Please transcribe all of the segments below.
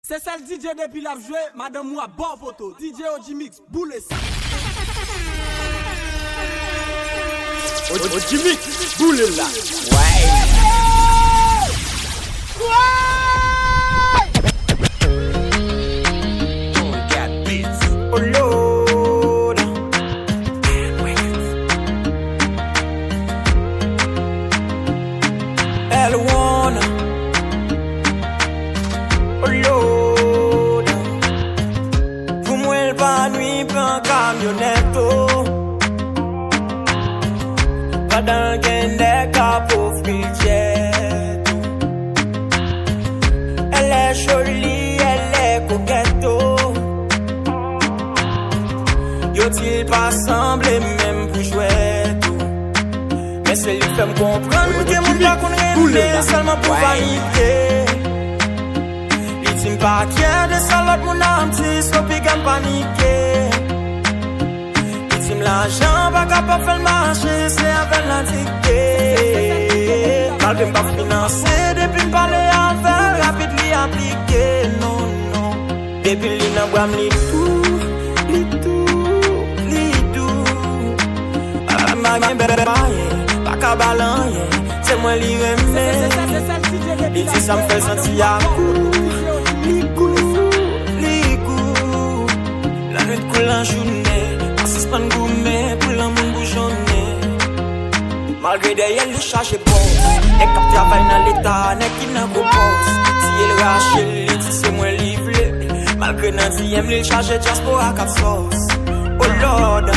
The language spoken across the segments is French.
C'est celle DJ depuis la joué, madame moi bon poteau, DJ Ojimix, boule ça. Ojimix, boule là. Ouais. Oh Lord. Elle wanna. Oh Lord. Pour moi elle va nuit prend camionnette. Pas d'un gain des capos frigidaires. Elle est jolie, elle est coquette. Yo-t-il pas semblé même pour jouer tout. Mais c'est lui qui fait me comprendre que mon pas qu'on aime seulement pour vanité. L'ultime pas tiers de salope mon âme si sopi gamme paniqué. L'ultime l'argent pas capable faire le marché c'est avec l'indiqué. Malgré m'pas financer depuis m'parler avec rapide li appliqué. Non, non. Depuis li nan bois m'li tout. Pas balan, c'est moi li remè. Il dit ça me fait sentir à coup. Ligou. La nuit coule en journée. En suspens gourmet pour l'amour bouchonné. Malgré derrière le charge bon. N'est qu'à travailler dans l'état, n'est qui n'a propose. Si elle rache, elle dit c'est moi livré. Malgré nan dième, il charge diaspora à 4 sauces. Oh Lord.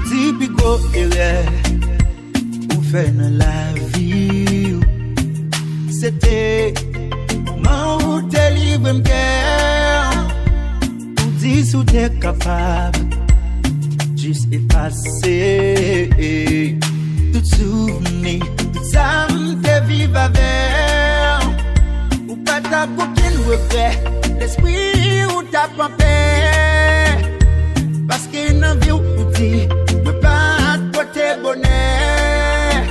Typico erreur ou fait dans la vie. C'était comment ou t'es libre m'guerre. Ou dis ou t'es capable juste effacer tout souvenir, tout ça m'te vive avec. Ou pas ta aucun regret, l'esprit ou ta paix. Parce qu'il n'a vu ou dit pas de côté bonheur.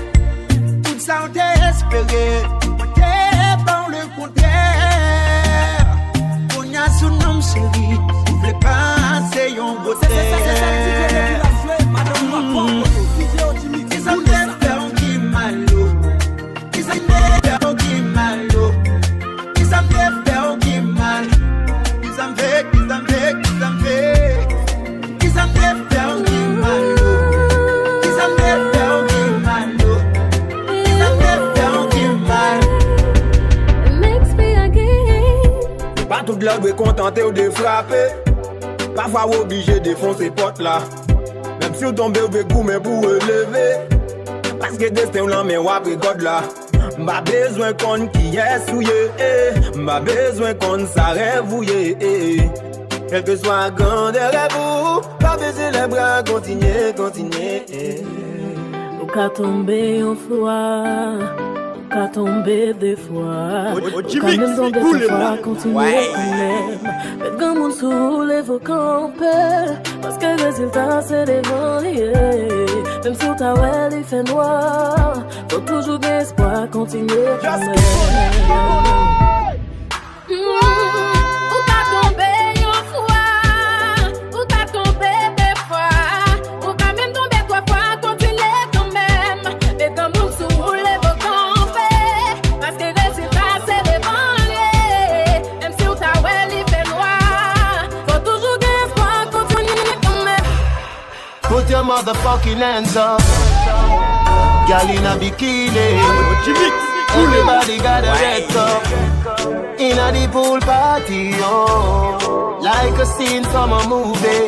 Tout ça on t'a espéré. On t'est dans le contraire. On y a son nom chéri. Vous voulez passer yon beauté. Ils ont bien fait on qui malo. Ils ont bien fait on qui malo. Ils ont bien fait on qui mal. Ils ont fait, ils ont fait, ils ont fait. Ils ont bien fait on qui malo. Ils ont bien fait on qui malo. Ils ont bien fait on qui mal. It makes me again. Pas tout le monde est contenté ou de frapper. Parfois obligé de défoncer porte là. Même si vous tombez ou de goût mais pour relever. Parce que destin là mais wap record là. M'a besoin qu'on qui est souillé. M'a besoin qu'on s'arrête vouillé. Quel que soit grand derrière vous, pas baisser les bras, continuez, continuez. Ou ka tomber en froid, ou ka tomber des fois. Ou ka même tomber des fois, continuer quand même. Mettre grand monde sous les vos campeurs. Parce que le résultat c'est devant lié. Même si ta ouais il fait noir, faut toujours d'espoir, continuer quand même. Ou ka tomber. Put your motherfucking hands up. Girl in a bikini. Everybody got a red cup. In a the pool party, oh. Like a scene from a movie.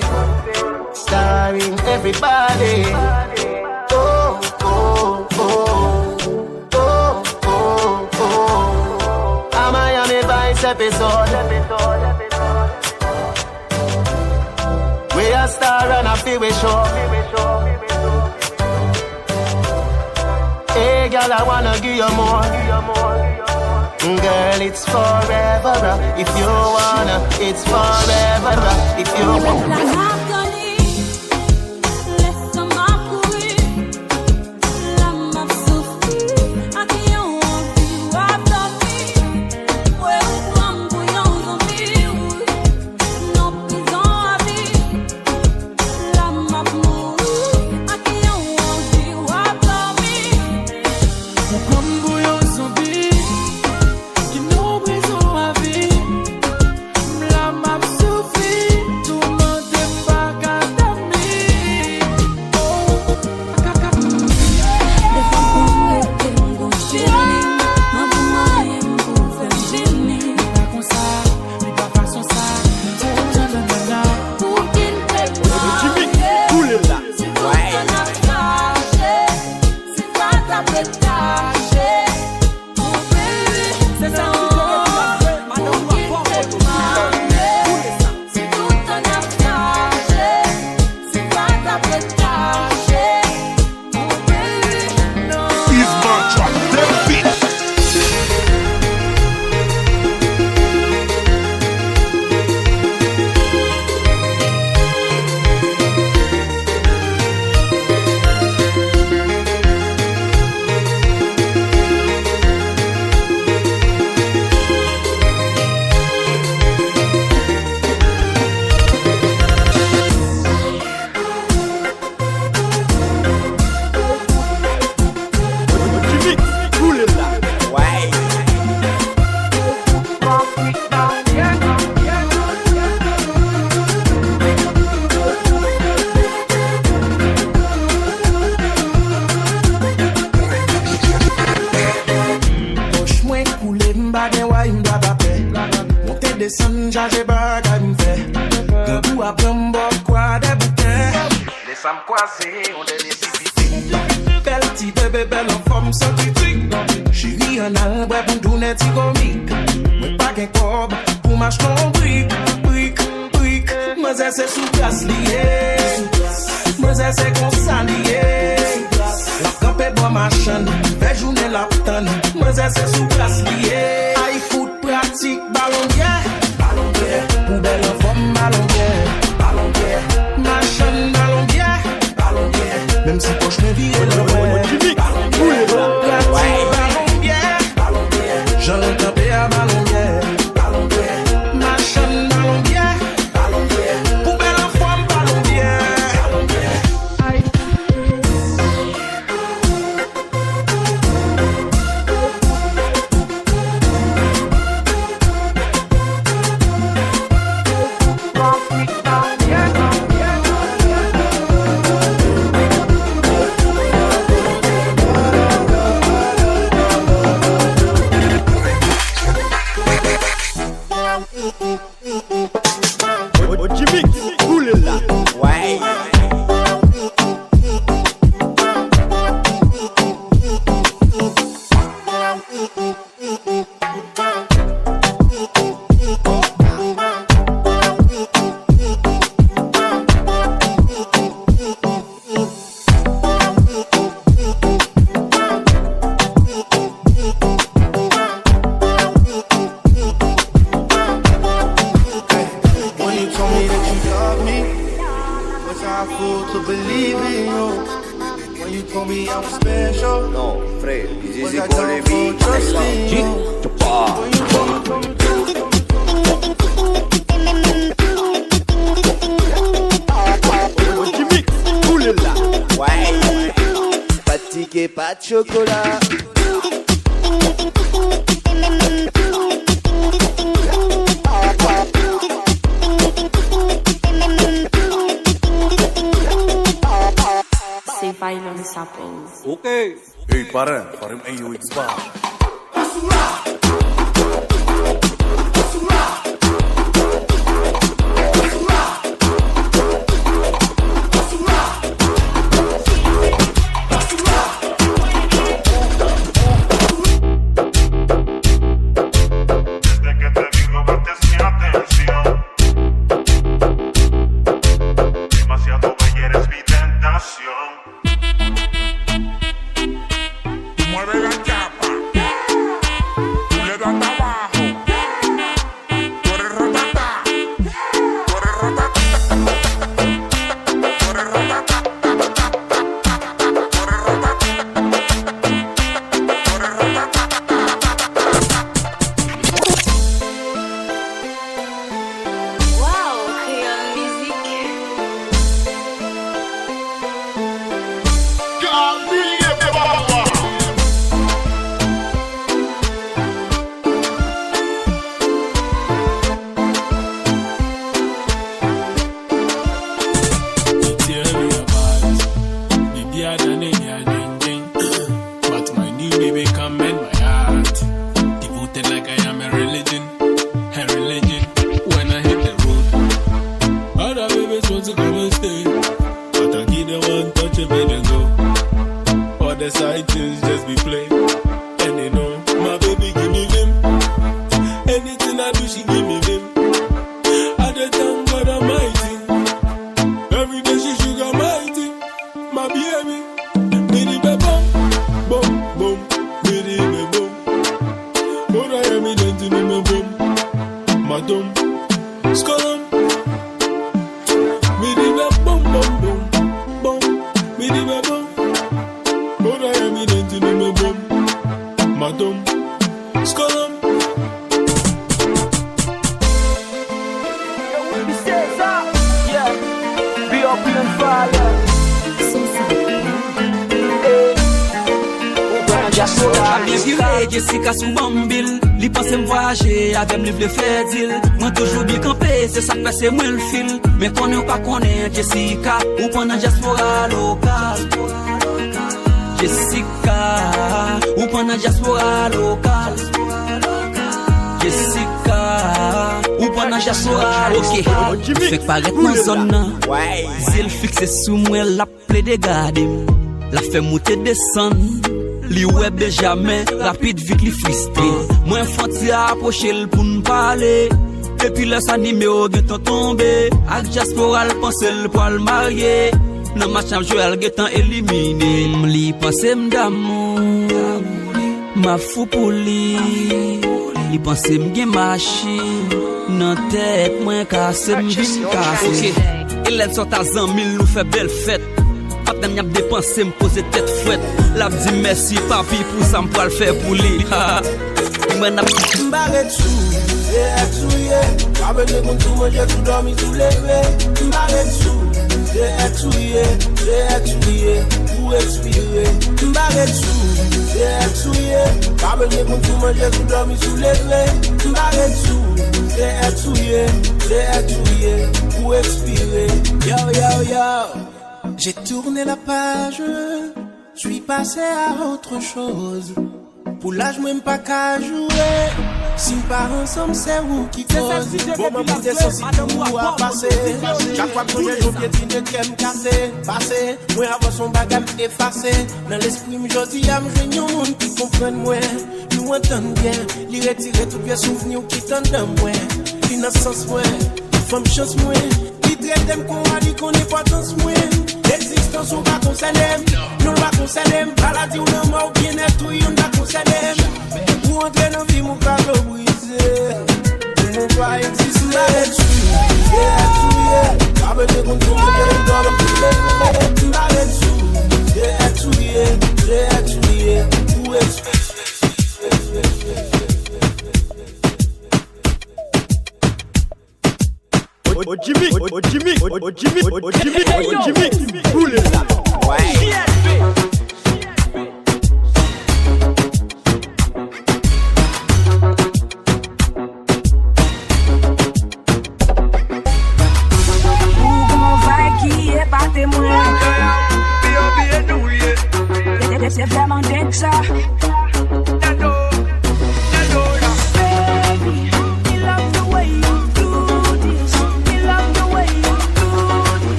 Starring everybody. Oh, oh, oh. Oh, oh, oh. A Miami Vice episode. We a star and a feel we show. Hey girl, I wanna give you more. Girl, it's forever. If you wanna, it's forever. If you wanna. charger bagay m'fait. D'un coup après m'boire quoi des bouquets. Les femmes croisées ont des nécessités. Belle petite bébé, belle en forme scientifique. Chérie en albre pour tout net comique. Moi pas qu'un cob pour m'acheter mon brique. Moi c'est sous place lié. Moi c'est qu'on s'allié. La campé bois machin. Fait journée la tonne. Moi c'est sous place lié. Aïe foot pratique ballon bien. Pour belle en forme ballon bien. Machin ballon bien. Même si poche me vire le ouais. Ballon bien. J'en ai tapé à ballon bien. Machin ballon bien. Pour belle en forme ballon bien. Pas de chocolat. C'est violent, ça pose. Ok. Hey, para em UX-Bar. Jessica sous bambil, li pense me voyager avec me le faire deal. Moi toujours bien campé, c'est ça que c'est moi le fil. Mais connais pas connaît Jessica ou pendant diaspora locale. Jessica ou pendant diaspora locale. Jessica ou pendant moi dans diaspora. Ok, fait que paraître dans zone. Si elle fixe sous moi, la plaie de garder. La fait monter descendre. Li web de jamais, rapide vite li frustré. Moi foti approcher l pour nous parler. Et puis là sa numéro gen ton tombé. Ak diaspora l pense l pour l marier. Nan match am jouer l getan éliminé. Li pense m'damour. Ma fou pour li. Li pense m'gen machine. Nan tête moi casse m'vin casse. OK, il est sur ta zanmi nous fait belle fête. Après m'y a dépensé me poser tête fouette. La dit merci papi pour ça me le faire pour lui. Moi n'a m'barre tout, c'est touyer. Pas besoin qu'on tout manger tout dormir tout lever. M'barre tout, c'est touyer, pour expirer. M'barre tout, c'est touyer. Pas besoin qu'on tout manger tout dormir tout lever. M'barre tout, c'est touyer, pour expirer. Yo yo yo. J'ai tourné la page, je suis passé à autre chose. Pour l'âge, même pas qu'à jouer. Si on part ensemble, c'est où qui cause. Bon, ma bout de sauce, tout à passer. Chaque fois que j'ai joué, piétine de crème cassée. Passé, moi avant son bagage effacé. Dans l'esprit, je dis à me joindre un monde qui comprenne moi. Nous entendons bien, lui retirer tout bien souvenir qui t'entendent dans moi. Innocence, moi, femme chance, moi. Qui traite qu'on a dit qu'on n'est pas dans ce moi. L'existence on va concerner, nous va concerner. Maladie ou non mort, bien-être tout on va concerner. Pour entrer dans la vie, mon corps va briser. Mon va exister. Pas besoin qu'on trouve le dans le Jimmy, cool it up. C'est vraiment dingue ça.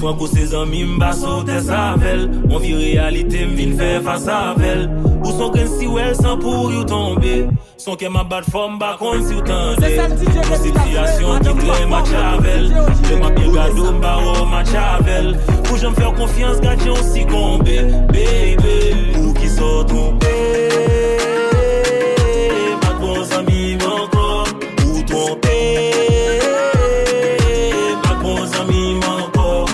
Franco ses amis m'ba sauter sa velle. On vit réalité m'vin faire face à elle. Ou son grain si well sans pour you tomber. Son que ma bad forme ba contre si ou tende. Une situation qui crée match avec. Je m'a bien gado m'ba au match avec. Pour j'en faire confiance gâcher aussi combé. Baby, ou qui sont trompés. Ma bons amis encore. Ou trompés. Ma bons amis encore.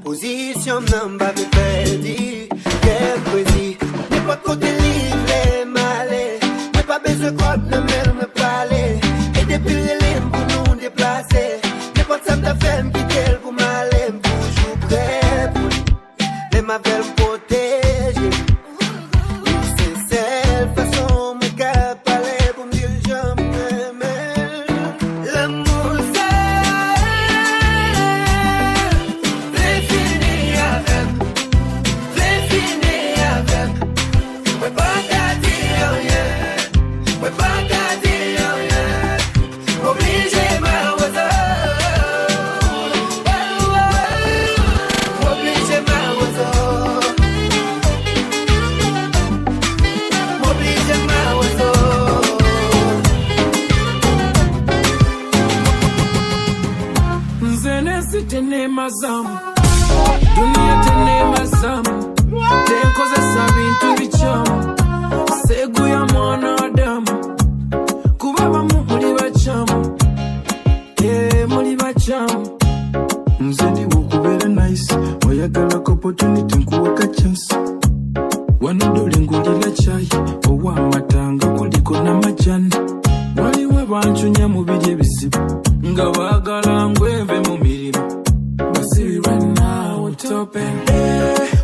Position number be perdu. Quel poésie. N'importe côté livre, malé. N'a pas besoin de quoi de me parler. Et depuis les pour nous déplacer. N'importe ça de femme qui t'aime pour m'aller. Toujours prêt pour les ma belle protéger. C'est cette façon me parler pour me dire jamais. L'amour c'est Pensi tene mazamu dunia tene mazamu tenkozesa bintu bichamu segu ya mwanadamu kubaba muli bachamu muli bachamu mzedi wukubera nice oyagala ko opportunity nkuwaka chance wanodole ngulira chai owa matanga kuliko na majani waliwe banchunya mu biri ebizibu nga baagala ngweve mu mirimu basibi right now top and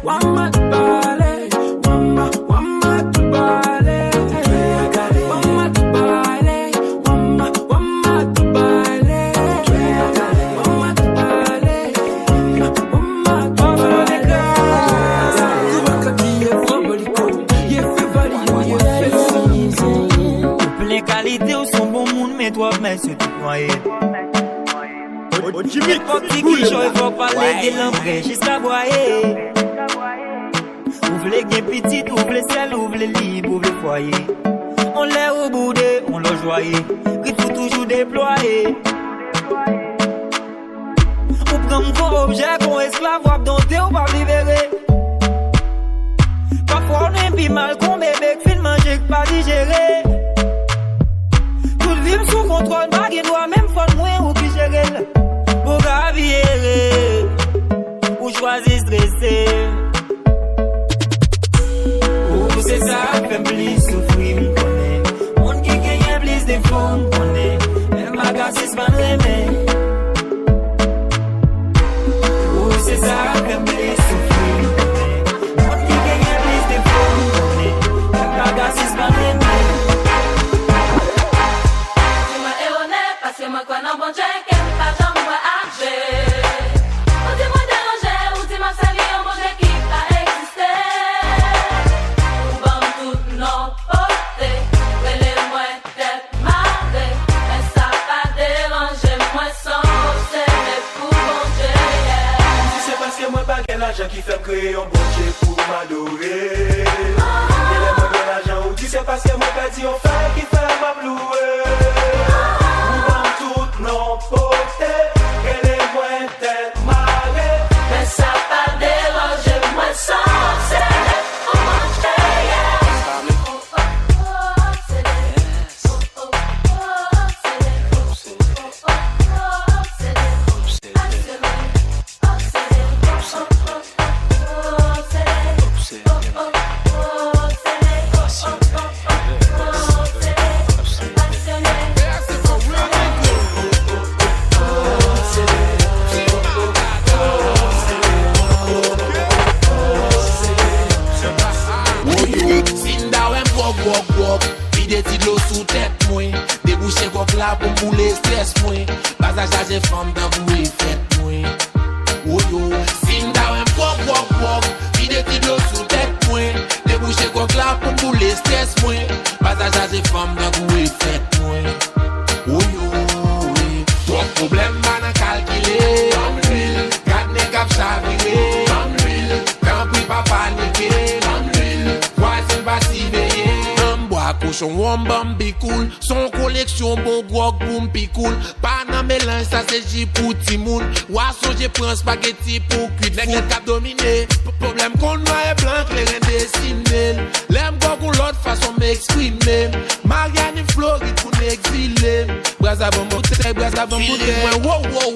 wamatubale wamatubale wamatubale wamatubale les qualités ou son bon monde, mais toi, mais c'est tout noyé. Jimmy, petit qui joue, il faut parler de l'entrée jusqu'à boyer. Ouvre les gains petites, ouvre les selles, ouvre les libres, ouvre les foyers. On l'air au bout de, on l'a joyé. Il faut toujours déployer. Ou prendre comme objet, qu'on esclave, ou abdompter, ou pas libérer. Parfois on est bien mal, qu'on bébé, que film manger, que pas digérer. Vivre sous contrôle, baguette doit même faire moins ou plus gérer. Pour gravir, ou choisir stresser. Ou c'est ça, fait plus souffrir, m'connais. Monde qui gagne plus de fonds, m'connais. Même magasin, pas de ou c'est ça, fait plus souffrir, m'connais. Monde qui gagne plus de fonds, m'connais. Même magasin, pas de Parce que moi, quand on bon Dieu, qu'elle me pas jamais moi âgé. Ou dis-moi déranger, ou dis-moi salir, un bon Dieu qui va exister. Ou bon tout non porté, relève-moi tête marée. Mais ça pas déranger, moi sans c'est pour bon Dieu. C'est parce que moi pas quel argent qui fait me créer un bon Dieu pour m'adorer. Relève-moi de l'argent, ou dis c'est parce que moi pas dit on fait qui fait m'ablouer. Non porté, qu'elle est moins tête marée. Mais ça pas déranger, moi sans c'est pour manger. Pour mouler stress moi, pas à charger femme dans vous et faites moi. Oh yo, sin down walk, vide ti l'eau sous tête moi, déboucher quoi là pour mouler stress moi, pas à charger femme dans vous et faites moi. Oh yo, trop problème pas calculer, garde les cap chaviré, quand puis pas paniquer, voisin pas s'y veiller. Cochon wambam bi cool, son collection bon grog boum pi cool. Pas nan mélange ça c'est J pour Timoun. Ouasson j'ai prends spaghetti pour cuit. Nèg les cap dominé. Problème qu'on noir et blanc les reins dessiné. L'aime beaucoup l'autre façon m'exprimer. Marianne Floride pour n'exiler. Braza bon bouteille, braza bon bouteille.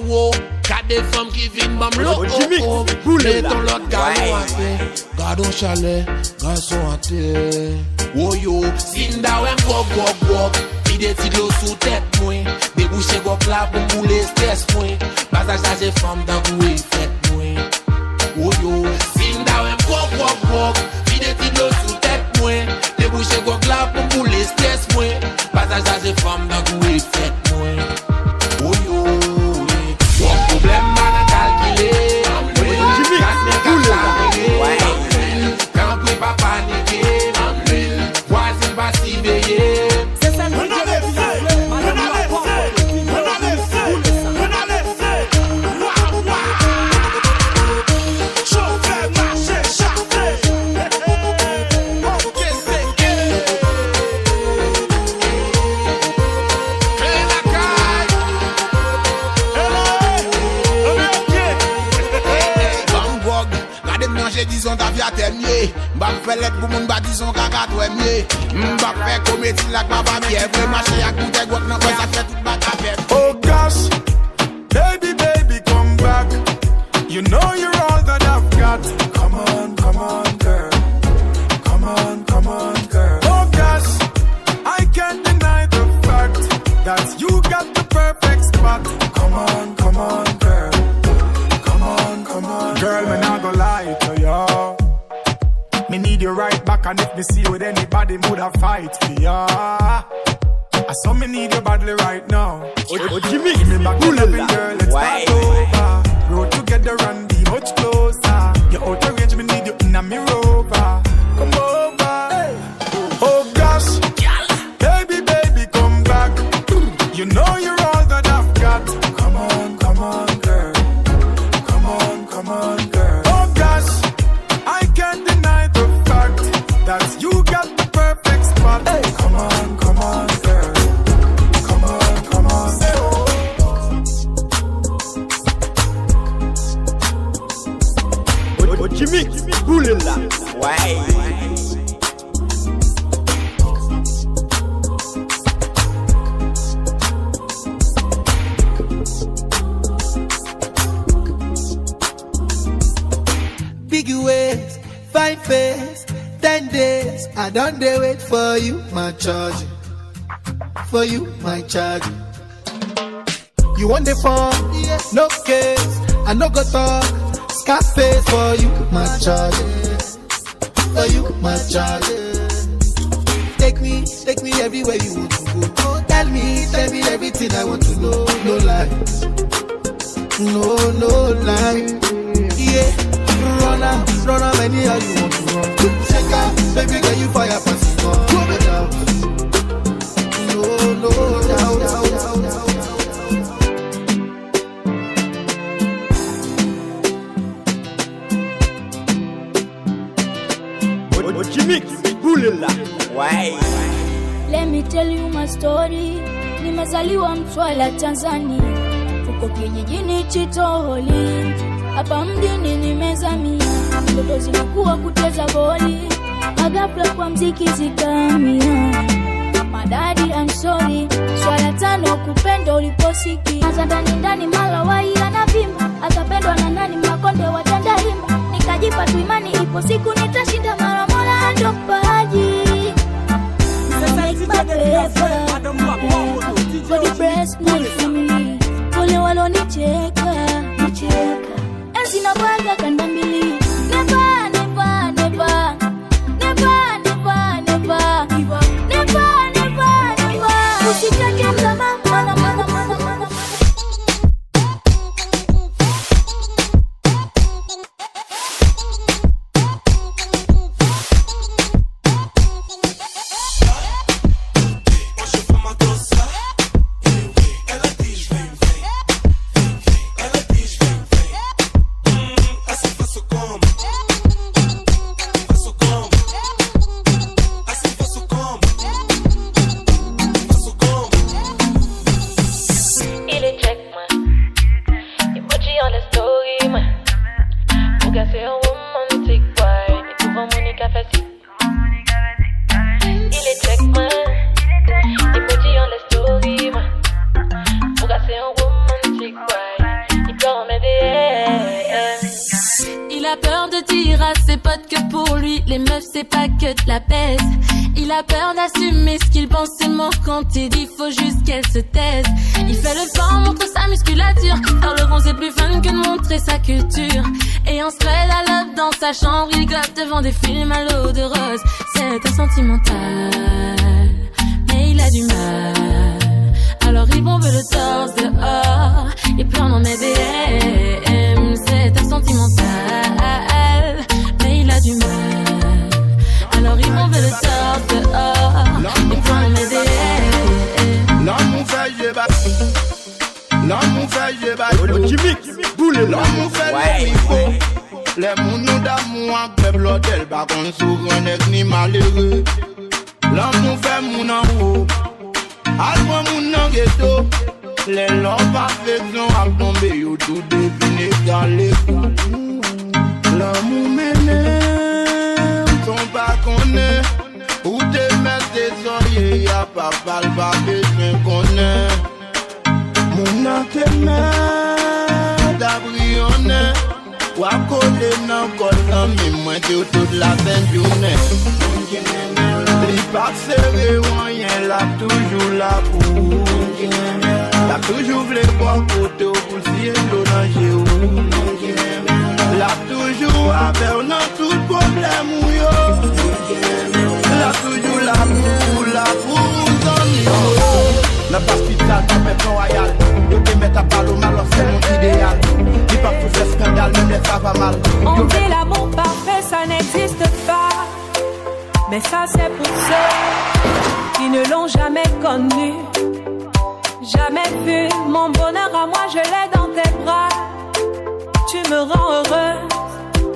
Wow. Qu'a des femmes qui viennent bam l'eau. Mettons l'autre galon à terre. Gardons chalet, garçon à terre. Oh yo, Sinda wem gog, vide ti l'eau sous tête moi. Déboucher gog là pour mouler stress moi. Pas à charger femme dans vous et faites moi. Oh yo, Sinda wem gog, vide ti l'eau sous tête moi. Déboucher gog là pour mouler stress moi. Pas à charger femme dans vous et faites moi. Oh yo, bon problème pas à calculer. Quand puis pas paniquer. C'est ça le Fais la carte. disons ta vie à terminer. M'ba faire lettre pour moun ba disons kaka toi mieux. M'ba faire comédie la baba pierre. Vrai marcher à coup de guac non ça fait toute ma café. Oh gosh, baby, baby, come back. You know you're all that I've got. Come on, girl. Come on, girl. Oh gosh, I can't deny the fact that you got the perfect spot. Come on, girl. Come on, girl, me not gonna lie to ya. Me need you right back, and if me see you with anybody, would I fight for ya? I saw me need you badly right now. Oh, Jimmy, give me back the loving, girl, let's start over. Grow together and be much closer. You're out of range, me need you in a me rover. Come over, hey. Oh gosh, baby, baby, come back. You know you're all that I've got. Come on, girl. Come on, girl. Oh gosh, I can't deny the fact that you got the perfect spot. Hey. Come on, girl. Come on. oh Jimmy, boule là. Ouais. Big ways, fine face, 10 days. I don't dare wait for you, my charge. For you, my charge. You want the phone? Yes. No case. I no go talk. Scarface for you, my charge. For you, my charge. Take me everywhere you want to go. Tell me everything I want to know. No lies. No lie. Yeah. Run out, anyhow you want to run. Check out, baby girl, you fire passing on. Come it out. No doubt. Oh Jimmy, boule là. Ouais. Let me tell you my story. Nimezaliwa Mtwara, Tanzania. Tuko kijijini Chitoholi. Hapa mjini nimezamia. Ndoto zilikuwa kucheza boli. Ghafla kwa mziki zikamia. Madadi I'm sorry. Swala 5 kupenda uliposiki. Hata ndani malawai anavimba. Atapendwa na nani makonde watanda himba. Nikajipa tu imani ipo siku nitashinda mara mola ndo paji. For the best my family. Wale walonicheka. Enzi na baga kanda mbili. Never usitake mzama mana Il a peur d'assumer ce qu'il pense et ment quand il dit faut juste qu'elle se taise. Il fait le fort, montre sa musculature. Faire le rond c'est plus fun que de montrer sa culture. Et on se fait la love dans sa chambre. Il glotte devant des films à l'eau de rose. C'est un sentimental, mais il a du mal. Alors il bombe le torse dehors. Il pleure dans mes DM. C'est un sentimental, mais il a du mal. Alors il m'en veut le torse dehors. Il prend mes DM. L'homme fait jébat. L'homme fait jébat. L'homme fait le micro. Les mounous d'amour en crève l'hôtel. Par contre souvent n'est ni malheureux. L'homme fait mon en haut. Almoi mon en ghetto. Les lobes affection à tomber. Yo tout défini dans les coups. L'amour m'énerve. y a pas le babé, je connais. Mon antémé, d'abrionner. Ou à coller dans le col, mais moi, t'es toute la fin de journée. Les pas serrés, rien, là, toujours là pour. Là, toujours voulu boire côté pour le ciel, l'onager. Là, toujours avec dans tout problème, yo. Là, toujours là pour la hospital, t'as fait royal. Yo te mets à balle au mal, c'est mon idéal. Dis pas pour faire scandale, même les ça va mal. On dit l'amour parfait, ça n'existe pas. Mais ça, c'est pour ceux qui ne l'ont jamais connu. Jamais vu mon bonheur à moi, je l'ai dans tes bras. Tu me rends heureuse,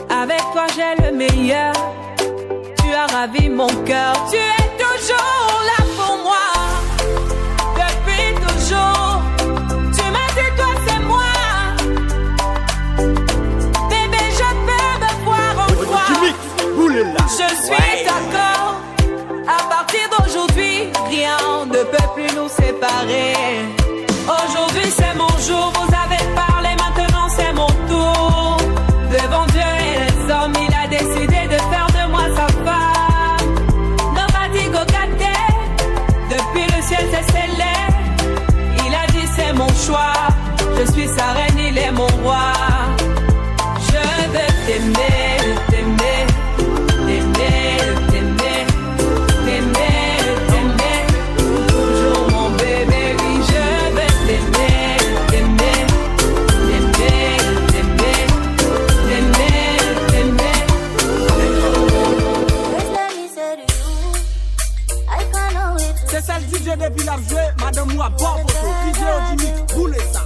avec toi j'ai le meilleur. Tu as ravi mon cœur, tu es toujours là pour moi. Depuis toujours, tu m'as dit toi c'est moi. Bébé, je peux me voir en toi. Je suis d'accord. À partir d'aujourd'hui, rien ne peut plus nous séparer. Aujourd'hui c'est mon jour, vous avez parlé, maintenant c'est mon tour. Devant Dieu et les hommes, il a décidé de faire de moi sa femme. Nobody go get there. Depuis le ciel c'est scellé. Il a dit c'est mon choix. Je suis sa reine, il est mon roi. Je veux t'aimer, t'aimer, t'aimer, t'aimer, t'aimer, t'aimer. Toujours mon bébé, oui, je veux t'aimer, t'aimer, t'aimer, t'aimer, t'aimer, t'aimer. C'est ça le DJ depuis la joué, madame moi, bon photo. DJ Jimmy, roulez ça.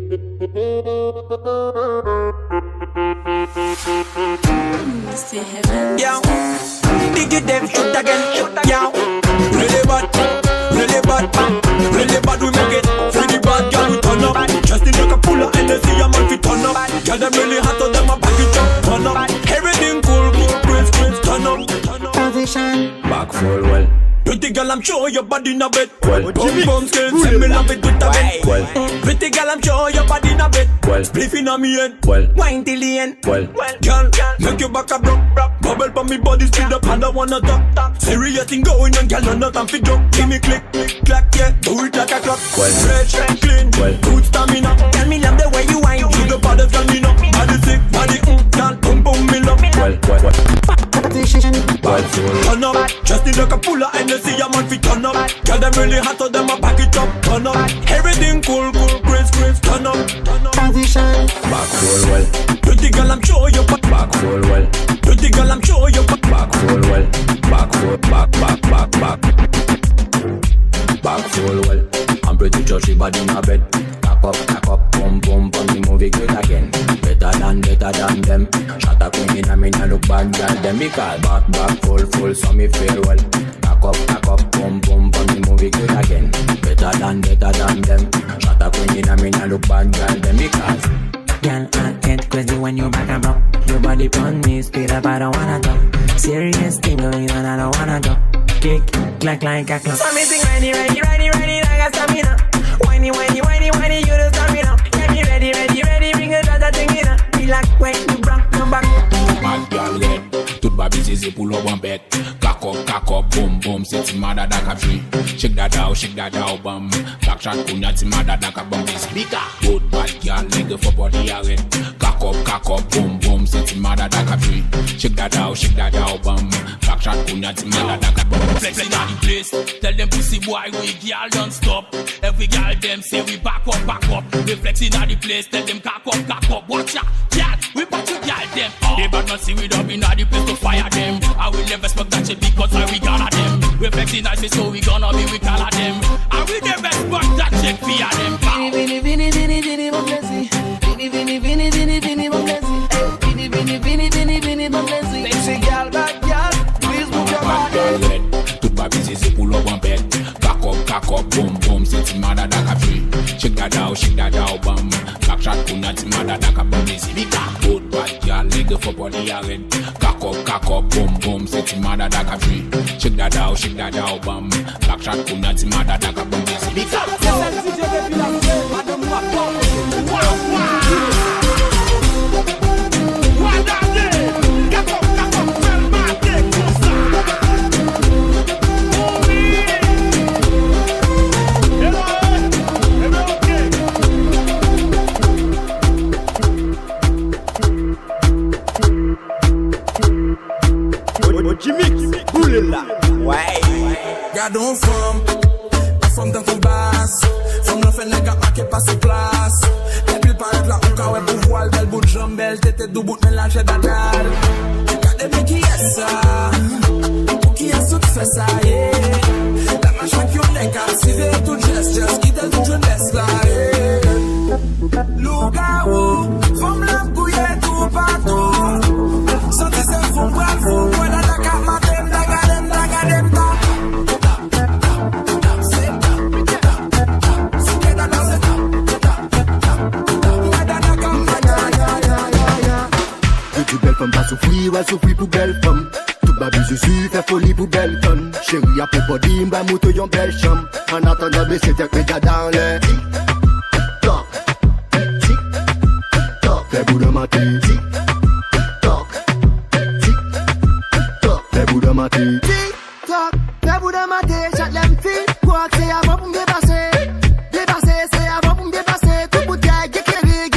Yo, dig it them, shoot again. Yo, really bad, we make it. Free the bad girl, we turn up. Just in the pull up and they see a man fi turn up. Girl them really hot, so them a back it up, turn up. Everything cool, craze, turn up. Position, back full well. Pretty girl, I'm sure your body in a bed. Well, bum skin, send me love it with a bed. Well, pretty girl, I'm sure your body in a bed. Well, spliffing on me head. Well, wine till the end. Well, girl, make your back up, bubble pa me body speed up, and I wanna talk. Serious thing going on, girl, no nothing fi joke. Give me click, clack, yeah, do it like a clock. Well, fresh and clean, well, good stamina. Tell me love the way you wine. You the baddest girl me know. Body sick, body girl, boom me love. Well, turn up, just need like a puller and they see a man fi turn up. Girl them really hot, so them a back it up, turn up. Everything cool, craze, turn up. Transition, back full well. Pretty girl, I'm sure you back full well. Pretty girl, I'm sure you back full well. Back full well. I'm pretty sure she body in a bed. Cock up, boom, on the movie good again. Better than them. Shut up, queen, I mean I look bad, girl. Them because back full, so me feel well. Cock up, boom, on the movie good again. Better than them. Shut up, queen, I mean I look bad, girl. Them because girl, I get crazy when you back and up. Your body on me, speed up, I don't wanna talk. Serious thing going on, I don't wanna talk. Kick, clack like a clock. So me sing ready like a stamina. Whiny, you the stamina. Get me ready, bring it out, thing in a. Be like, wait, you brought no back. Bad girl head, toute babi zizi pull up one bed. Cock up, boom, c'est mada da ka free. Shake that out, bum. Back shot kunya ti mada da ka bum this speaker. Good bad girl, leg for body red. Cock up, boom, c'est mada da ka free. Shake that out, bum. Back shot kunya ti mada da ka bum. Flexing on the place, tell them pussy boy we girl don't stop. Every girl them say we back up. We flexing on the place, tell them cock up. Watch out, girl, we back to girl them. They bad not see we up in the place to fire them. I will never smoke that shit because we gonna them. We flexing nice so we gonna be we call them. I will never smoke that shit fear them. Vini, mon blessing. Vini, mon blessing. Vini, mon blessing. Sexy girl, bad girl, please move your body. Toute babi zizi pull up one bed. Cock up, boom, c'est mada da ka free. Shake that out, bum. Back shot kuna ti mada da ka bum easy. Bika, good bad girl, leg for body red. Cock up, boom, c'est mada da ka free. Shake that out, bum. Back shot kuna ti mada da ka bum easy. Bika. Jimmy, boule là. Ouais. Gardons femme dans ton basse. Femme l'en fait nègre à qui passe place. Et puis paraît là, on ouais pour voir belle bout de jambe, belle tête de bout de mélange d'adal. Regardez qui est ça. Pour qui est ce qui fait ça, yeah. La machin qui on est captivé, tout geste, qui t'a tout jeunesse là, yeah. Loup-garou, femme la bouillée tout partout. Santé c'est fou, bravo, voilà la carte, madame, dagadem, Toute belle femme va souffrir, elle souffrir pour belle femme. Toute babi je suis fait folie pour belle femme. Chérie a pour body, m'a mouton yon belle chambre. En attendant baisser tes médias dans les tic-toc, tic-toc. Fais bout de ma tête, tic-toc, tic-toc. Fais bout de ma tête, tic-toc. Fais bout de ma tête, j'attends l'aime fille. Quoi que c'est avant pour me dépasser. Dépasser, c'est avant pour me dépasser. Tout bout de gaille, guéquerie,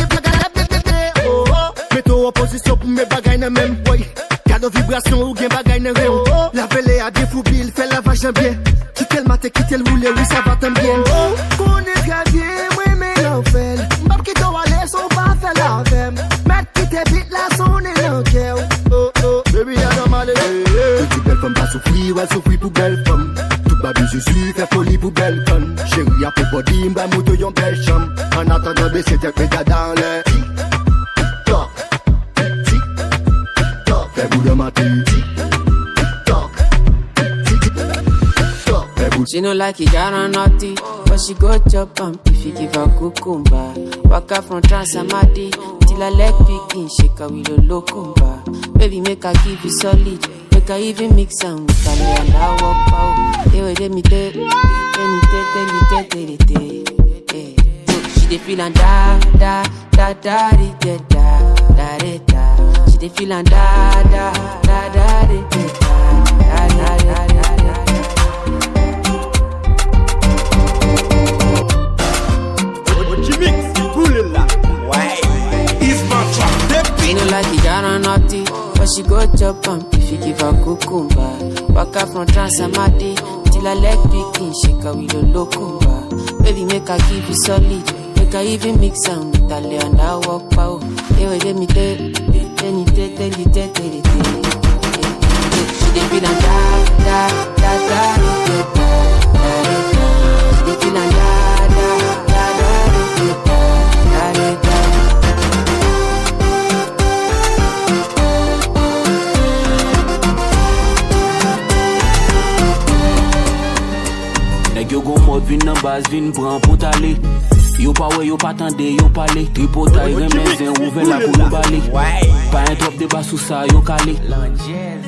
en position pour mes bagailles dans même boy. Cadeau vibration ou bien bagaille dans réo. La vélé a des foubilles, fait lavage en bien. Quitte le maté, quitte le roulé, oui ça va tant bien. Connais très bien, oui mais l'enfer. M'bap qui doit aller, son pas fait la vème. Mettre qui t'ébite la son et l'enquête. Oh, baby, y'a normal. Toute belle femme va souffrir, elle souffrir pour belle femme. Toute babi suis fait folie pour belle conne. Chérie, a pour body, m'ba moto yon belle chambre. En attendant, baisser tes pétas dans les tic-toc, tic-toc. Fais bout de ma tic-toc, tic-toc. She no like it, got her naughty, but she go chop and piffy give her cucumber. Waka from Transamadi till her leg begin shake her with a locumba. Baby, make her give you solid, make her even mix and with her and I walk out. They were me te, she dey feelin' da da da da di da da da da. She dey feelin' da da da da di da da da da da. She no like it, got her naughty, but she go chop and piffy give her cucumber. Waka from Transamadi till her leg begin shake her with a locumba. Baby, make her give you solid, make her even mix and with her lay and I walk out. They were me te, she dey feel and da da da da da da. She dey feel and da da da da da da. Nèg yo gon mode vin nan base vin pran pou t'aller. Yo pa we yo pa tande yo pale. Tripotay remezen ouve la pou nou bale. Pa un trop de bas sous ça yo calé.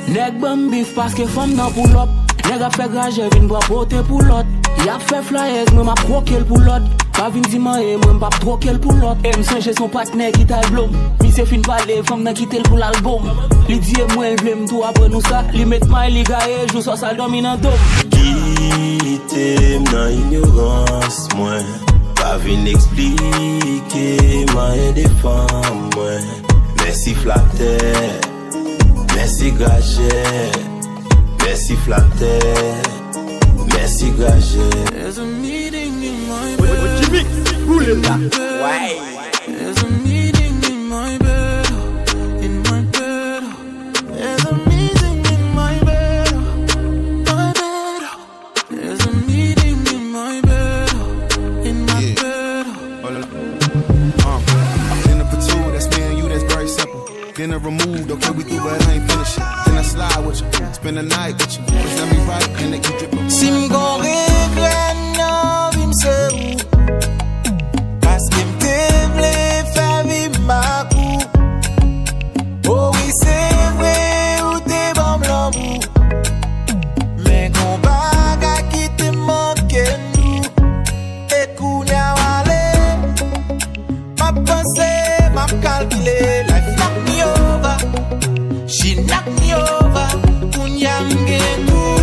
Nèg bam bif parce que femme nan pull up. Nèg a fait graje vin bra pote pour l'autre. Y'a fait flyers moi m'a croqué pour l'autre. Pas vin di man et moi m'a troqué pour l'autre. Et m'songe son partenaire qui t'a blom. Mi se fin parler femme nan quitter pour l'album. Li di moi vle m'tou après nous ça. Li met my li gaé jou so ça dominant dom. Quitte dans ignorance moi. Pas vin expliquer ma des femmes moi. Merci flatteur. Merci gagé. Merci flatteur. Merci gagé. There's a meeting in my bed. Why? There's a meeting in my bed. In my bed. There's a meeting in my bed. My bed. There's a meeting in my bed. In my bed. Dinner for two, that's me and you, that's very simple. Dinner removed, okay, we through, but I ain't finished it. Then I slide with you, spend the night with you. Present me right, and they keep dripping. Si m'gon regret, non, vi m'se ou. Parce que m'te vle fè vi ma kou. Oh oui, c'est vrai, ou te bon l'ambou. Mais gon bagay ki te manke nou. E kou nya wale. Ma pense, ma calcule. Life knock me over. She knock me over. Kounya m'gen tout.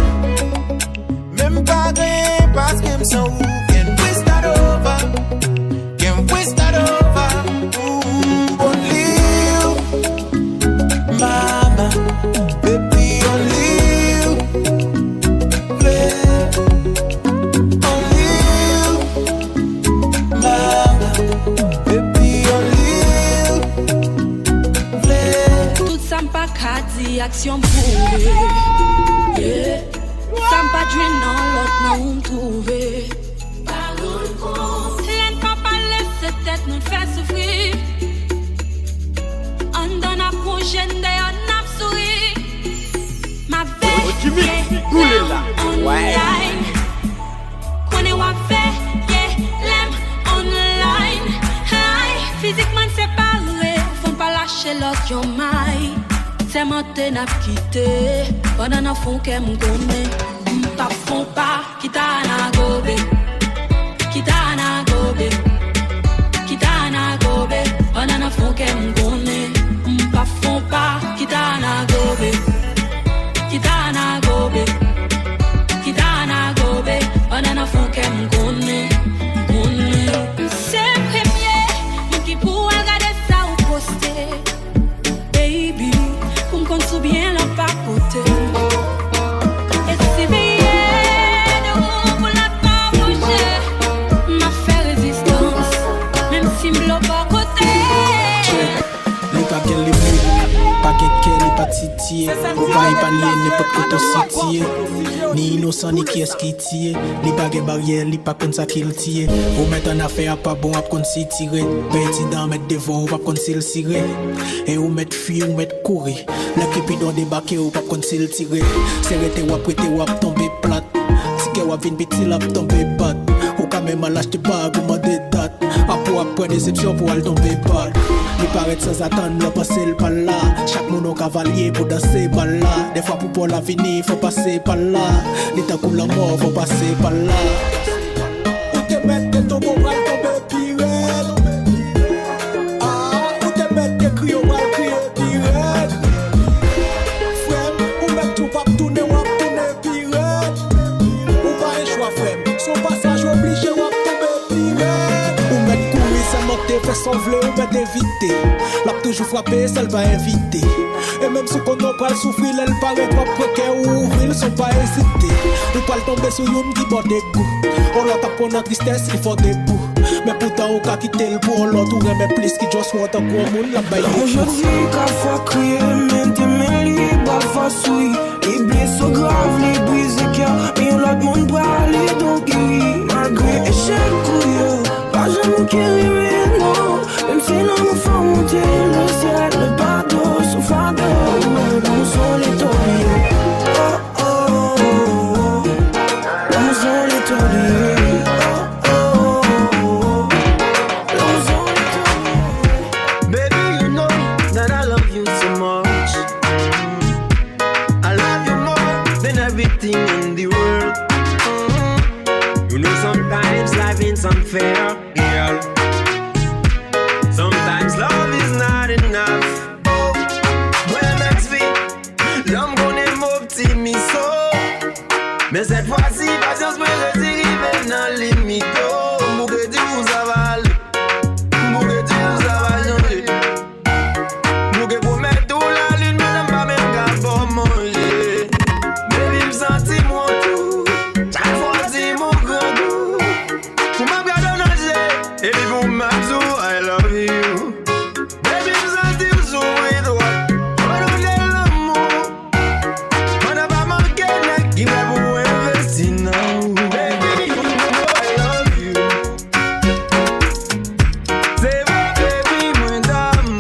Même pas gré parce que m's'en ou. Can we start over? Can we start over? Ooh, only you, mama, baby, only you, play. Only you, mama, baby, only you, play. Tout ça m'pas qu'à dire action pour yeah. Ça m'pas jouer dans l'autre non où m'trouver. L'en pas parler c'est tête nous fait souffrir. On donne à prochaine d'ailleurs n'a souri. Ma belle online. Connais wa fait yeah l'aime online. Hi physiquement séparés faut pas lâcher l'autre yo mai. C'est monté n'a quitté pendant n'a fond qu'elle me connaît. Pas fond pas kitana gobe. Kitana gobe. Kitana gobe. Banana fond qu'elle me connaît. Pas fond pas kitana gobe. Kitana gobe. Kitana gobe. Banana fond qu'elle me connaît. C'est premier, moi qui pour regarder ça ou poster. Baby, pour me compte bien la pas côté. Et c'est veillé de où pour la pas bouger. M'a fait résistance, même si m'blo pas côté. Les pas bien les bleus, pas qu'elle les pas titiller. Ou pas y pas nier n'importe quoi ton citier. Ni ni innocent ni qui est-ce qui tire. Li pas de barrière, li pas comme ça qu'il tire. Ou mettre en affaire pas bon, ap kon si tirer. Petit dans mettre devant, ou pas kon si le tirer. Et ou mettre fuir, ou mettre courir. L'équipe doit débarquer, ou pas kon si le tirer. C'est rete ou prêter ou ap tomber plate. Si que ou vin petit la tomber bat. Ou quand même à l'acheter bag ou demander date. Après déception pour aller tomber bat. Il paraît sans attendre, le passer le par là. Chaque monde au cavalier pour danser par là. Des fois pour la venir, faut passer par là. L'état comme la mort, faut passer par là. Ou te mettre que ton beau bras tomber pirate. Ah, ou te mettre que crier bras crier pirate. Frère, ou mettre tout pas tourner ou tourner pirate. Ou pas un choix frère, son passage obligé ou tomber pirate. Ou mettre courir, ça monter, fait s'envler ou mettre éviter. L'a toujours frappé, ça va inviter. Et même si on n'a pas souffrir, elle paraît trop précaire ou ouvrir, ils sont pas hésiter. Ou pas tomber sur une qui boit des goûts. On l'a tapé dans tristesse, il faut des bouts. Mais pourtant, on a quitté le pour l'autre, ou remet plus qui just want encore monde la baille. Aujourd'hui, qu'à fois crier, maintenant, libre, face oui. Les blessures graves, les brisés cœurs. Mais l'autre monde va aller donc guérir. Malgré échec, couilleux, pas jamais guérir, non. Même si l'homme fait monter le ciel, le bateau sous fardeau. Dans son l'étoile, oh oh oh. Dans son l'étoile, oh oh oh. Dans son l'étoile. Baby, you know that I love you so much. I love you more than everything in the world. You know sometimes life ain't unfair, girl. Sometimes love is not enough. Oh, well, next week, l'homme qu'on aime optimise. Mais cette fois-ci, patience me retire dans les mythos. Mougue dit vous avale, mougue dit vous avale. Mougue pour mettre tout la lune, madame pas même qu'à bon manger. Baby, me senti mon tout, chaque fois dit mon grand goût. Vous m'avez nager, et puis vous m'avez I love you. Baby, me senti vous with what? Redonner l'amour. On n'a pas manqué de qui va vous investir now. Baby, you know I love you. C'est vrai, baby, mon dame.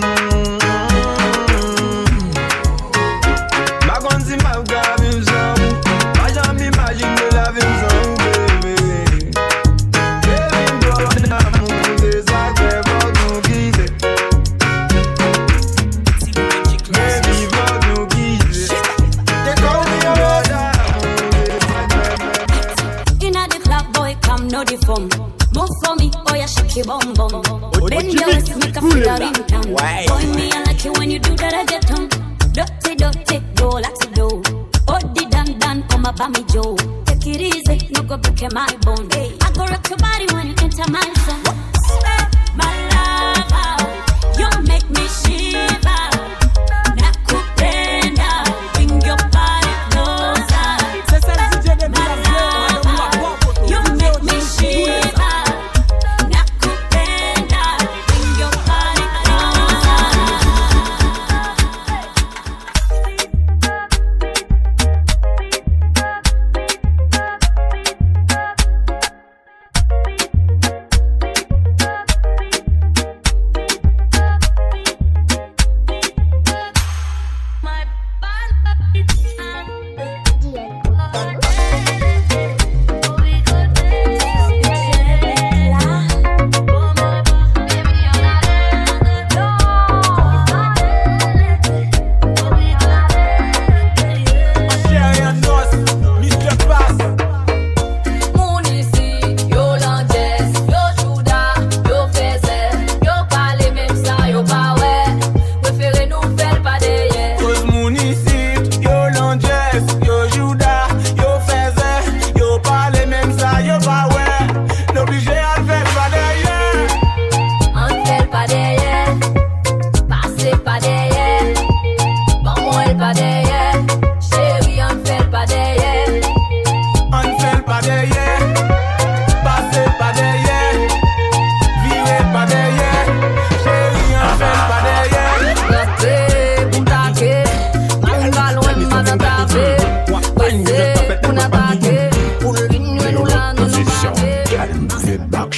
Ma grande si ma grave une somme. Pas jamais imaginer la vie une somme, baby. Baby, me doit un amour désagréable. No the fun. Move for me, oh yeah, shake your bum bum. Bend your waist, make a feel a ringtone. Boy, me I like it when you do that, I get on. Dirty, dirty, go like to do. Oh, the dan, come up by me, Joe. Take it easy, no go break my bone. I go rock your body when you enter my zone. My lover, you make me shiver. Nakupenda, bring your body closer. My lover, you make me shiver. Nakupenda, bring your body closer.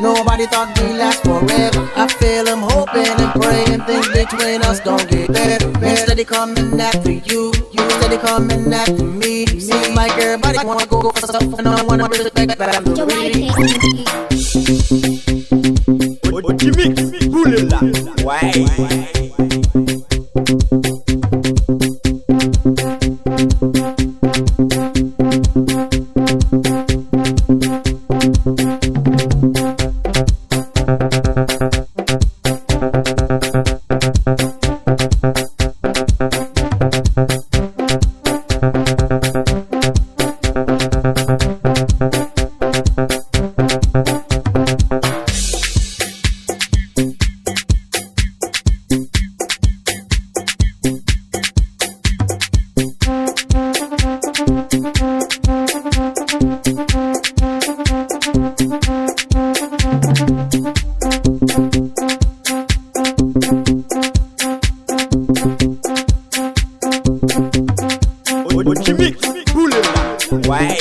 Nobody thought we'd last forever. I feel I'm hoping and praying things between us don't get better. Steady coming after you, you steady coming after me. Seems like everybody wanna go for stuff and I wanna respect that I'm free. Jimmy, boule là. Ouais. Jimmy, boule là. Ouais.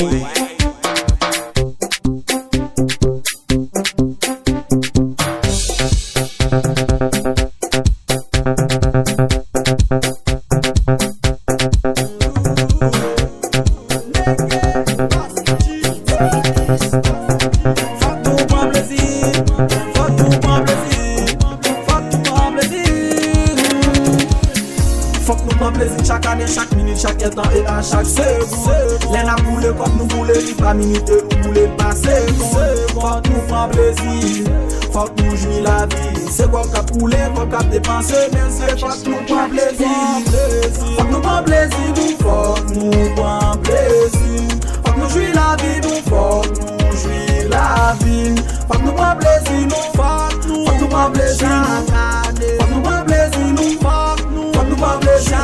Chaque année, chaque minute, chaque instant et à chaque seconde. L'un a boulé comme nous voulons, il pas minute nous voulons passer. Faut que nous prend plaisir, faut que nous jouions la vie. C'est quoi qu'a coulé, quoi qu'a dépensé, mais c'est faut que nous prend plaisir. Faut que nous prend plaisir, nous faut que nous prend plaisir. Faut que nous jouions la vie, nous faut que nous jouions la vie. Faut que nous prend plaisir, nous faut que nous prend plaisir. Faut que nous prend plaisir, nous faut que nous prend plaisir.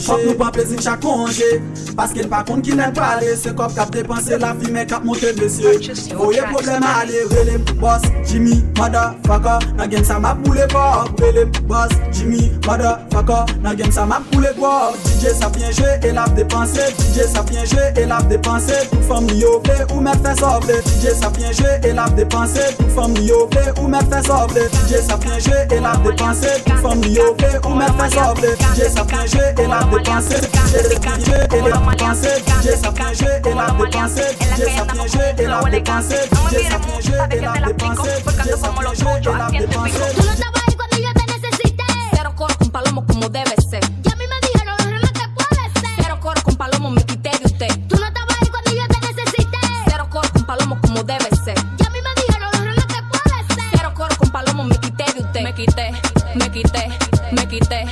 Faut que nous pas plaisir chaque congé. Parce qu'il pas compte qui n'aime pas aller. C'est comme cap dépenser la vie mais cap monter monsieur. Voyez problème à aller. Relé boss Jimmy motherfucker. N'a game ça m'a boulé quoi. Relé boss Jimmy motherfucker. N'a game ça m'a boulé quoi. DJ ça bien joué et l'a dépensé. DJ ça bien joué et l'a dépensé. Toute femme liovée ou même fait sauver. DJ ça bien joué et l'a dépensé. Toute femme liovée ou même fait sauver. DJ ça bien joué et l'a dépensé. Toute femme liovée ou même fait sauver. DJ ça bien joué et l'a dépensé. DJ ça bien joué et l'a dépensé. DJ ça bien joué et l'a dépensé. DJ ça bien joué et l'a dépensé. DJ ça bien joué et l'a dépensé. DJ ça bien joué et l'a dépensé. Tú no estabas ahí cuando yo te necesité. Cero coro con palomo como debe ser. Y a mí me dijeron lo real que puede ser. Cero coro con palomo me quité de usted. Tú no estabas ahí cuando yo te necesité. Cero coro con palomo como debe ser. Y a mí me dijeron lo real que puede ser. Cero coro con palomo me quité de usted. Me quité, me quité, me quité.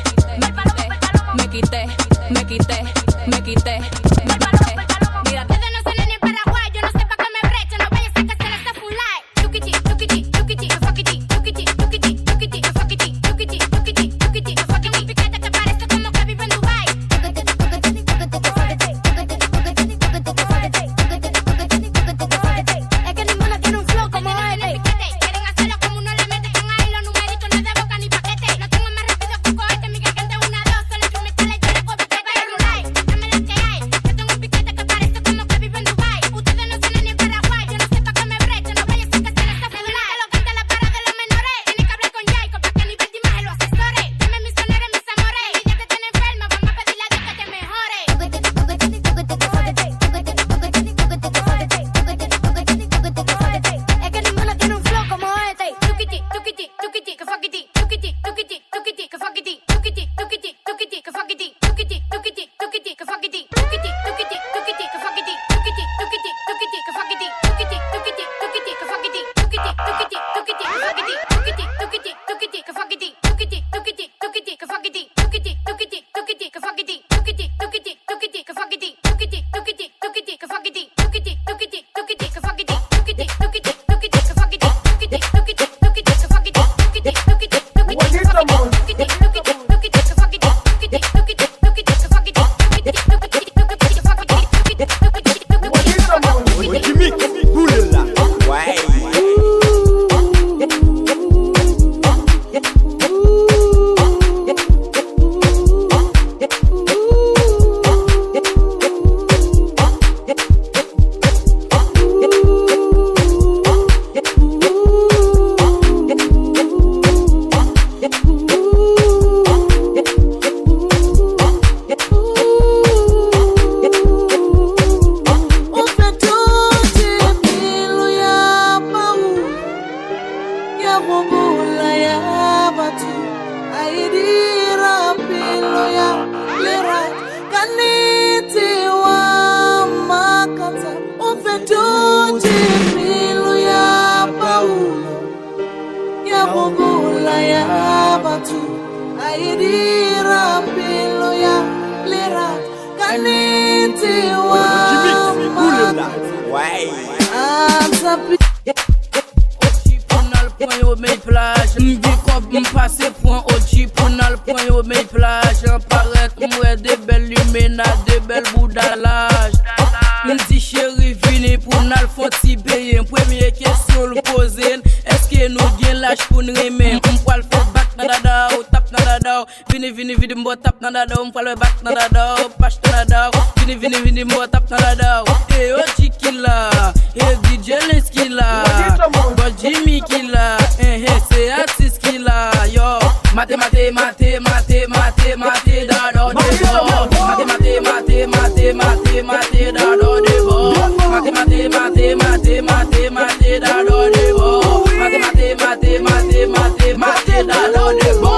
Me quité, me quité, me quité. Mira, desde no sé ni en Paraguay, yo no sé pa' qué me brecha, no vaya a ser que se le esté full light. Tukiti, tukiti, tukiti, tukiti, tukiti, tukiti, tukiti, tukiti, tukiti, tukiti, tukiti, tukiti, un piquete que parece como que vive en Dubai. Es que ninguno tiene un flow como este. Quieren hacerlo como uno le mete con ahí los numeritos, no es de boca ni paquete. Lo tengo más rápido que un cohete, mi que de una dos, solo instrumentales yo le puedo pegar un like. Dame la que hay, yo tengo un piquete ya bugula ya batu aidira pilo ya lera kaniti wa makata ufetuji pilo ya paulo ya bugula ya batu aidira pilo ya lera kaniti wa makata I'm happy. Point yo mes plage, m'décope m'passe point OG pour n'al point yo mes plage, apparaît m'oué des belles luminades, des belles boudalages. M'dit chéri vini pour n'al faut t'y payer. Première question le poser, est-ce que nous gain l'âge pour nous aimer? M'poil faire back nadada, tap nadada, vini m'bo tap nadada, m'poil back nadada, pache nadada, vini m'bo tap nadada. Eh OG killa, eh DJ Leskilla, bon Jimmy killa. C'est artiste qui l'a, yo. Maté, da, do, Maté, da, do, debo. Maté, da, do, debo. Maté, da, do, debo.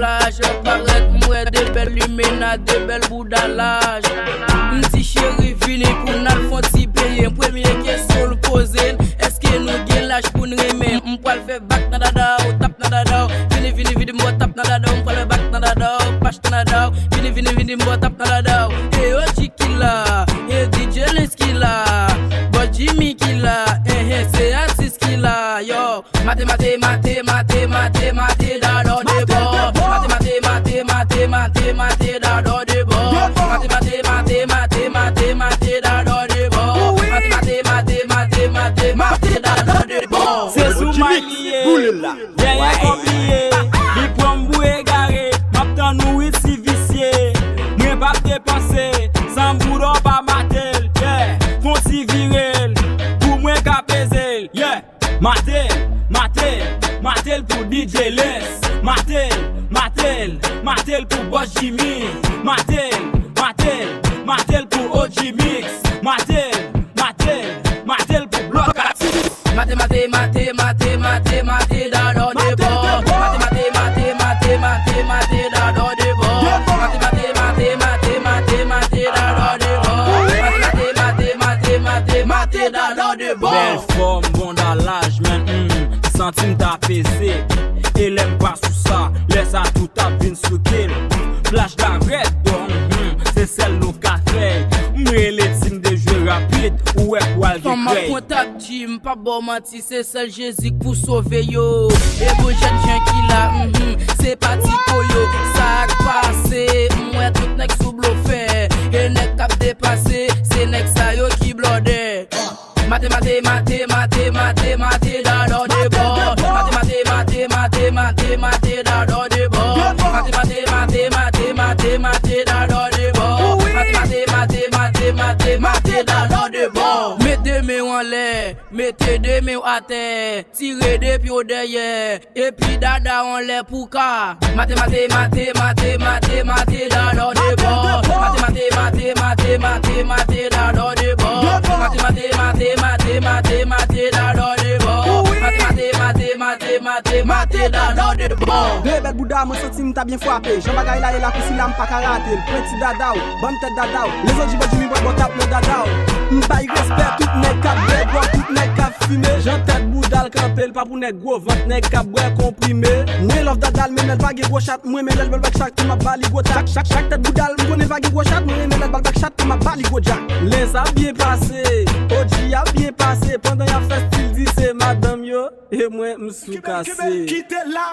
plage. Paraît moi des belles luminades, des belles boudalages. M'ti chéri vini pour nous font ti payer. Première question le poser. Est-ce que nous gain l'âge pour nous aimer? M'poil fait back na dada, tap na dada. Vini moi tap na dada, m'poil back na dada, pash na dada. Vini moi tap na dada. Hey Oji Killa, hey DJ Linsky là, Boss Jimmy Killa, c'est artiste Killa, yo. Mate dada de bon. Mate dada de bon. Mate dada de bon. C'est sous ma liée, derrière complié. Li prend m'boué garé, m'aptan nous ici vicié. M'en pas dépenser, sans boudon pas matel, yeah. Font si virel, pour moi capézel, yeah. Matel pour DJ Les. Matel pour Boss Jimmy. Matel pour OG Mix. Matel pour Bloc Artist. Mate dada de bon. Mate dada de bon. Mate dada de bon. Belle forme, bon d'âge, man. Centime t'apaisé. Et l'aime pas sous ça. Laisse à tout à vin sous kill. Flash la red donc. C'est celle nous qu'a fait. Mais les teams de jeu rapide. Ou est quoi le comme ma contact Jim, pas bon menti, c'est celle Jésus pour sauver yo. Et bon jeune chien qui là, c'est parti koyo. Ça a passé, moi tout nek sous bluffé. Et nek cap dépassé, c'est nek sa yo qui blodé. Mate dada de bon. Mate dada de bon. Mate dada de bon. Mettez mes en l'air, mettez des mains à terre, tirez des pieds derrière, et puis dada en l'air pour ka. Mate dada de bon. Mate dada de bon. Mate dada de bon. Bébé Bouddha, mon senti m'ta bien frappé. Jean Bagay là et la cousine là m'pas karaté. Petit dada, bonne tête dada. Les autres j'y vais bon tape le dada. M'paye respect tout nèg cap boire, tout nèg cap fumer. Jean tête Bouddha campé, pas pour nèg gros vente nèg cap boire comprimé. Moi love dada, mais elle va gros chat. Moi mais elle back chaque tout m'a bali gros tac. Chaque tête Bouddha, moi ne va gros chat. Moi mais elle back chat tout m'a bali gros jack. Les a bien passé, Oji a bien passé. Pendant y'a fait style dit c'est madame yo et moi m'sou cassé. Quittez là.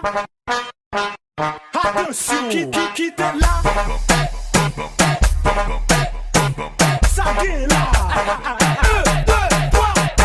Attention, quittez là. Ça vient là. 1, 2, 3, 4.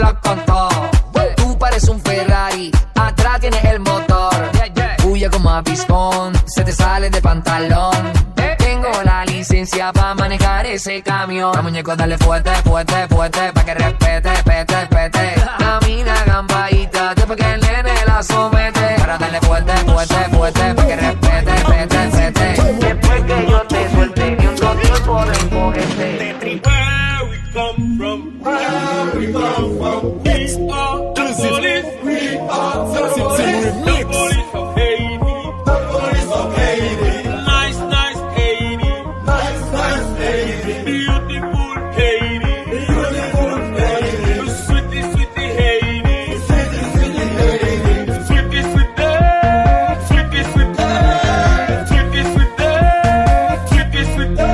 la contó. Tú pareces un Ferrari, atrás tienes el motor. Huye como avispón, se te sale del pantalón. Tengo la licencia para manejar ese camión. A muñeco dale fuerte, fuerte, fuerte, pa' que respete, pete, pete. Camina gambaita, después que el nene la somete. Para darle fuerte, fuerte, fuerte, pa' que respete, pete, pete. Después que yo te suelte, ni un doctor por recogerte. Where we come from, we are the police, we are the police of Haiti, the police of Haiti. Nice, nice Haiti, nice, nice Haiti. Beautiful Haiti, beautiful Haiti. Sweetie, sweetie Haiti, sweetie, sweetie Haiti. Sweetie, sweetie, sweetie, sweetie, sweetie, sweetie, sweetie, sweetie.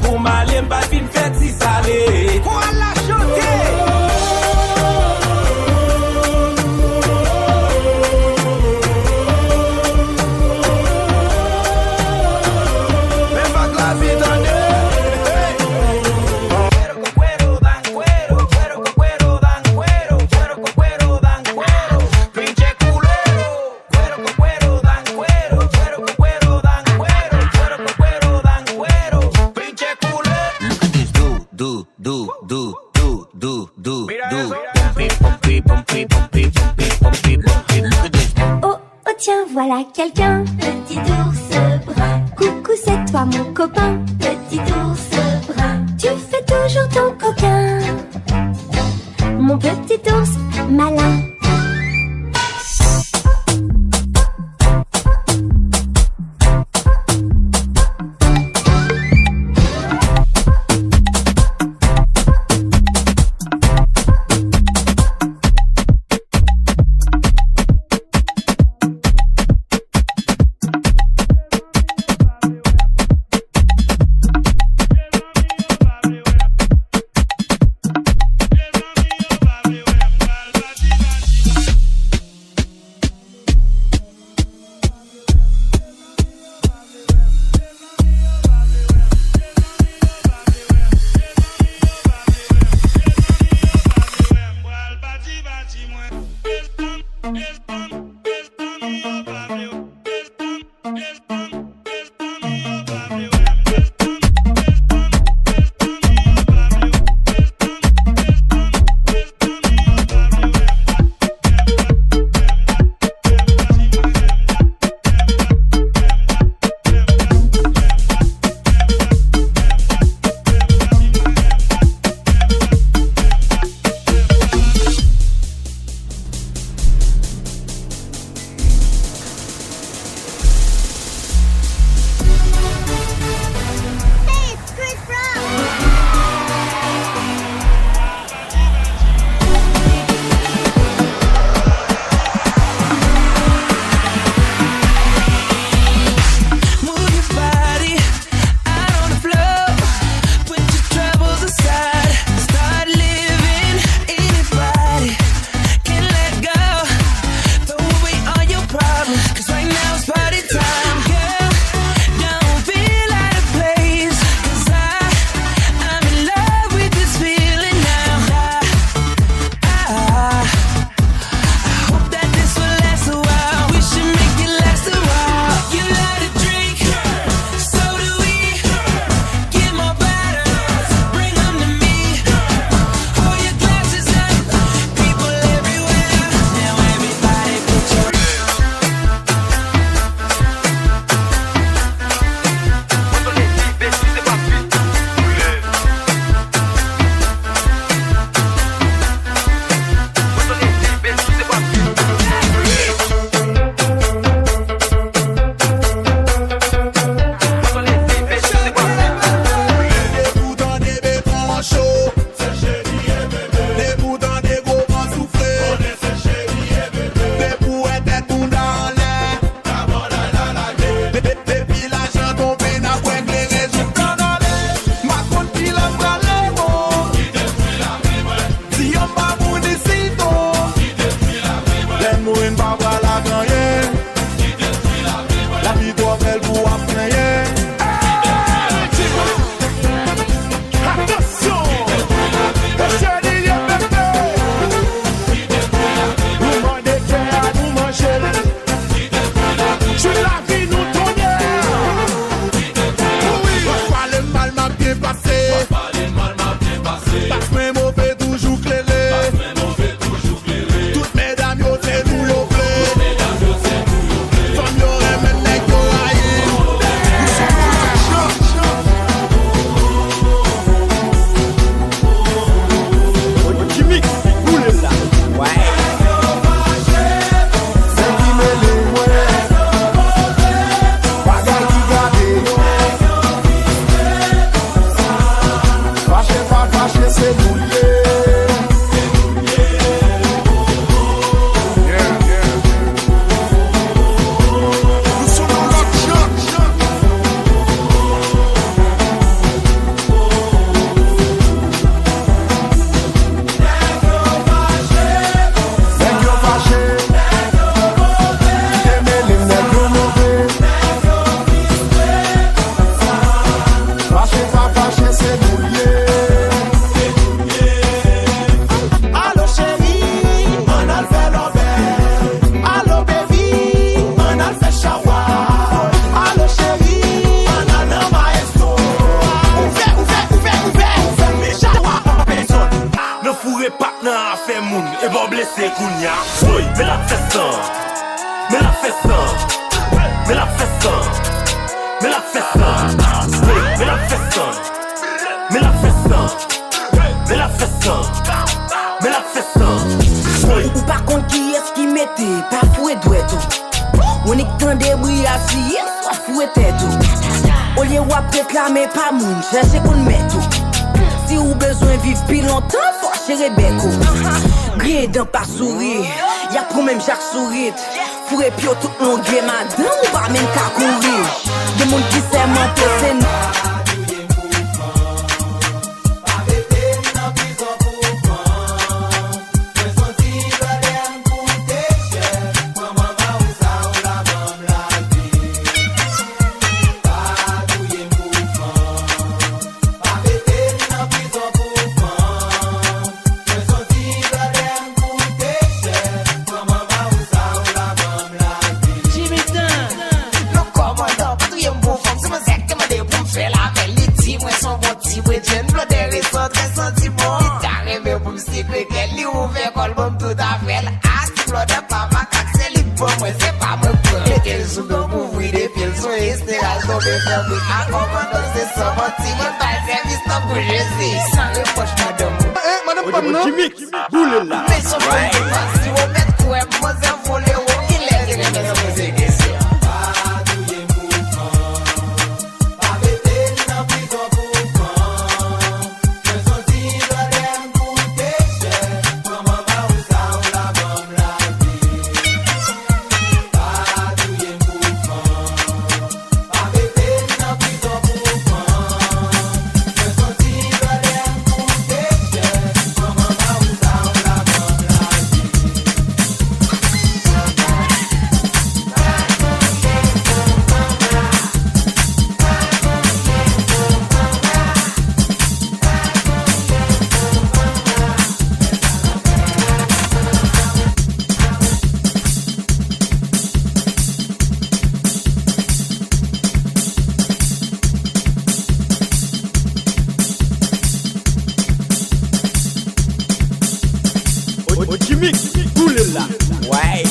Pour m'aller, m'pas fin fête si salé. Pour la chanter. Oh, oh tiens, voilà quelqu'un. Petit ours brun. Coucou, c'est toi mon copain. Petit ours brun. Tu fais toujours ton coquin. Mon petit ours malin. c'est Kounia. Oui, mais la fête ça. Mais la fête ça. Mais la fête ça. Mais la fête ça. Oui, mais la fête ça. Mais la fête ça. Mais la fête ça. Mais la fête ça. Ou par contre qui est-ce qui mettait pas fouet douet tout. On est dans des bruits assis, soit fouetté tout. Au lieu ou après clamer pas moun, chercher qu'on met tout. Si ou besoin vivre plus longtemps, faut chérer Beko. Gré d'un pas sourire, y'a pour même chaque sourire. Fourré pio tout mon gré madame, ou pas même qu'à courir. Des moun qui sait mentir, c'est nous. Jimmy, boule là. Mais son frère, si on met quoi, moi ça volé au il est de la musique. Jimmy, boule là. Ouais.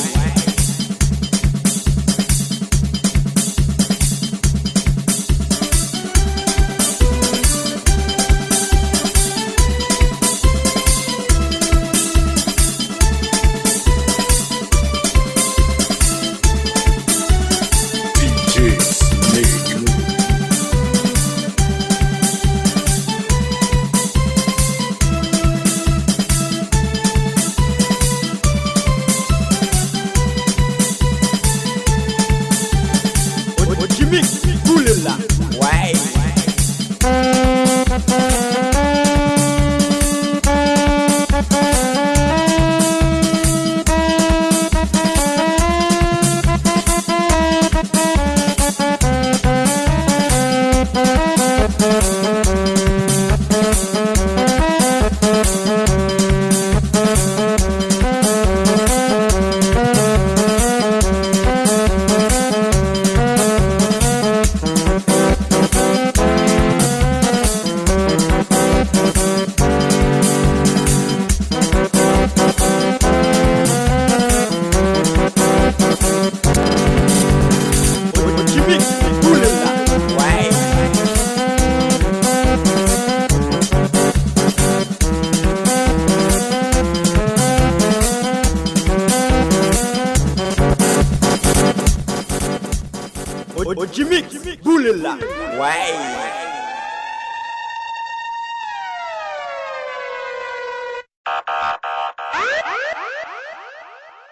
Jimmy, boule là. Ouais.